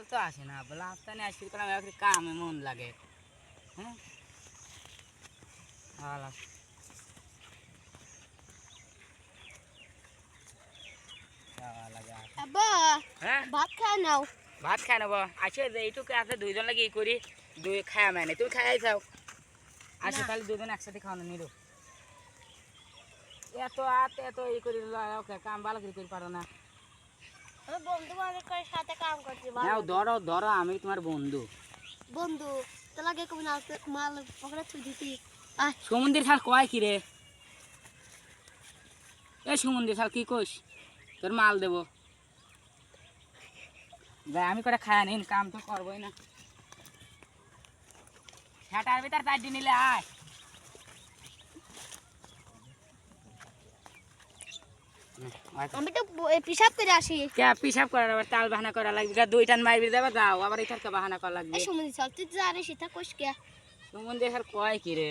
জল তো আসে না বলে আস্তানে আসি করে আমার কামে মন লাগে হ্যাঁ ভালো লাগে আব্বা হ্যাঁ ভাত খায় নাও ভাত খাই নেবো আসে এইটুকু আছে দুইজন লাগে ই করি দুই খায় মানে তুমি খাই যাও আসে তাহলে দুজন একসাথে খাওয়ানো নিল এত এত ই করি কাম ভালো করে পারো না আমি বন্ধু বান্ধবের সাথে কাম করছি নাও ধরো ধরো আমি তোমার বন্ধু বন্ধু তো লাগে কবি না মাল পকড়ে তুই দিতি সমুদ্রের শাল কয় কি রে এ সমুদ্রের শাল কি কইস তোর মাল দেবো যাই আমি করে খায় নিন কাম তো করবোই না সেটার ভিতর চারটি নিলে আয় আমি তো পিসাব করে আসি কে পিসাব করার আবার তাল বাহানা করা লাগবে দুই টান মারবি দেবে যাও আবার এটার বাহানা করা লাগবে এই সমুদ্র চল তুই জানিস এটা কোষ কে সমুদ্রের শাল কয় কি রে